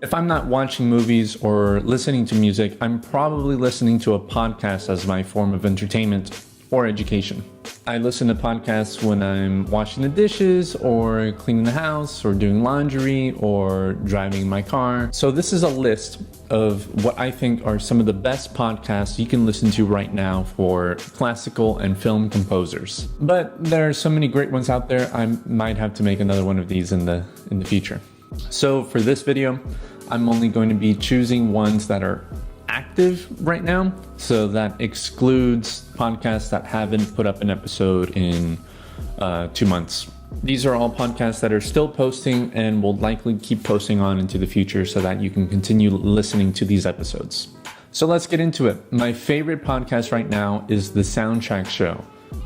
If I'm not watching movies or listening to music, I'm probably listening to a podcast as my form of entertainment or education. I listen to podcasts when I'm washing the dishes or cleaning the house or doing laundry or driving my car. So this is a list of what I think are some of the best podcasts you can listen to right now for classical and film composers. But there are so many great ones out there, I might have to make another one of these in the future. So for this video, I'm only going to be choosing ones that are active right now. So that excludes podcasts that haven't put up an episode in 2 months. These are all podcasts that are still posting and will likely keep posting on into the future so that you can continue listening to these episodes. So let's get into it. My favorite podcast right now is The Soundtrack Show,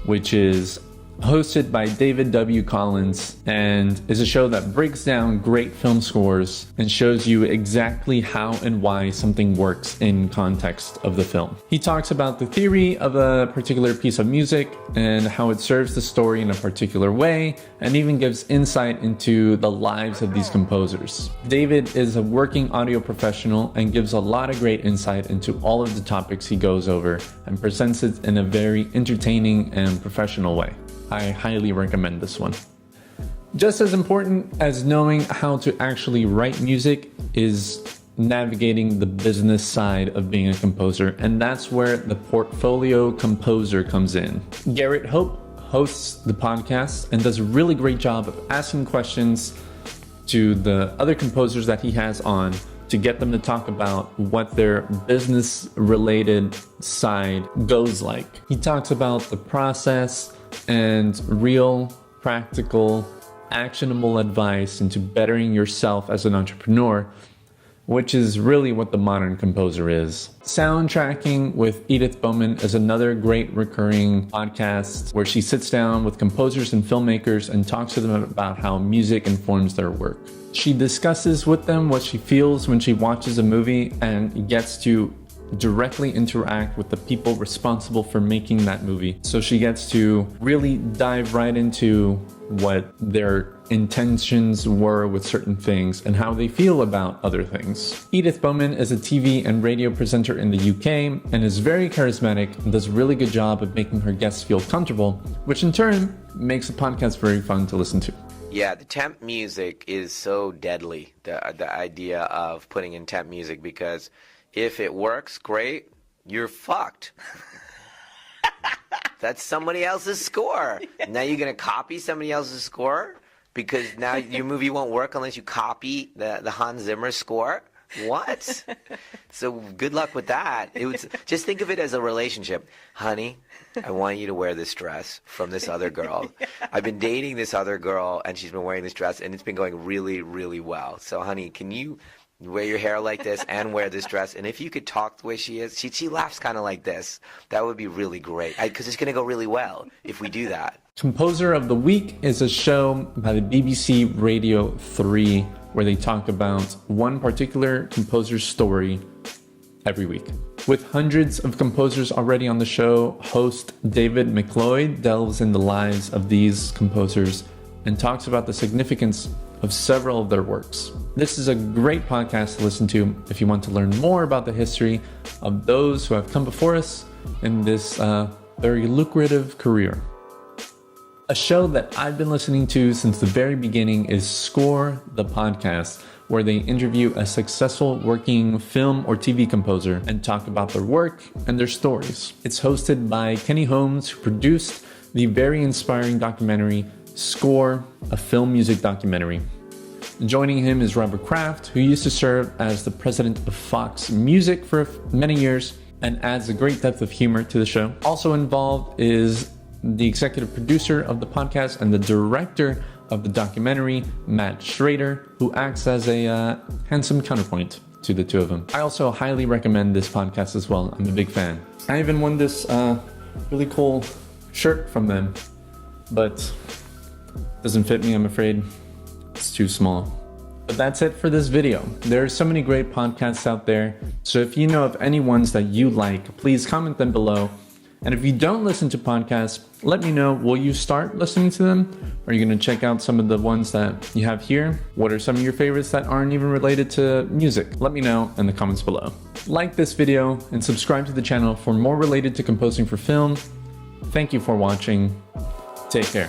which is hosted by David W. Collins and is a show that breaks down great film scores and shows you exactly how and why something works in context of the film. He talks about the theory of a particular piece of music and how it serves the story in a particular way, and even gives insight into the lives of these composers. David is a working audio professional and gives a lot of great insight into all of the topics he goes over and presents it in a very entertaining and professional way. I highly recommend this one. Just as important as knowing how to actually write music is navigating the business side of being a composer, and that's where the portfolio composer comes in. Garrett Hope hosts the podcast and does a really great job of asking questions to the other composers that he has on to get them to talk about what their business related side goes like. He talks about the process and real, practical, actionable advice into bettering yourself as an entrepreneur, which is really what the modern composer is. Soundtracking with Edith Bowman is another great recurring podcast where she sits down with composers and filmmakers and talks to them about how music informs their work. She discusses with them what she feels when she watches a movie and gets to directly interact with the people responsible for making that movie. So she gets to really dive right into what their intentions were with certain things and how they feel about other things. Edith Bowman is a TV and radio presenter in the UK and is very charismatic and does a really good job of making her guests feel comfortable, which in turn makes the podcast very fun to listen to. Yeah, the temp music is so deadly, the idea of putting in temp music, because if it works, great, you're fucked. That's somebody else's score. Yeah. Now you're going to copy somebody else's score? Because now your movie won't work unless you copy the Hans Zimmer score? What? So good luck with that. Just think of it as a relationship. Honey, I want you to wear this dress from this other girl. I've been dating this other girl, and she's been wearing this dress, and it's been going really, really well. So, honey, can you wear your hair like this and wear this dress? And if you could talk the way she is, she laughs kind of like this. That would be really great, because it's going to go really well if we do that. Composer of the Week is a show by the BBC Radio 3 where they talk about one particular composer's story every week. With hundreds of composers already on the show, host David McLeod delves in the lives of these composers and talks about the significance of several of their works. This is a great podcast to listen to if you want to learn more about the history of those who have come before us in this very lucrative career. A show that I've been listening to since the very beginning is Score, the podcast, where they interview a successful working film or TV composer and talk about their work and their stories. It's hosted by Kenny Holmes, who produced the very inspiring documentary Score, a film music documentary. Joining him is Robert Kraft, who used to serve as the president of Fox Music for many years and adds a great depth of humor to the show. Also involved is the executive producer of the podcast and the director of the documentary, Matt Schrader, who acts as a handsome counterpoint to the two of them. I also highly recommend this podcast as well. I'm a big fan. I even won this really cool shirt from them, but doesn't fit me, I'm afraid. It's too small. But that's it for this video. There are so many great podcasts out there, so if you know of any ones that you like, please comment them below And if you don't listen to podcasts, let me know, will you start listening to them? Are you going to check out some of the ones that you have here? What are some of your favorites that aren't even related to music? Let me know in the comments below. Like this video and subscribe to the channel for more related to composing for film. Thank you for watching. Take care.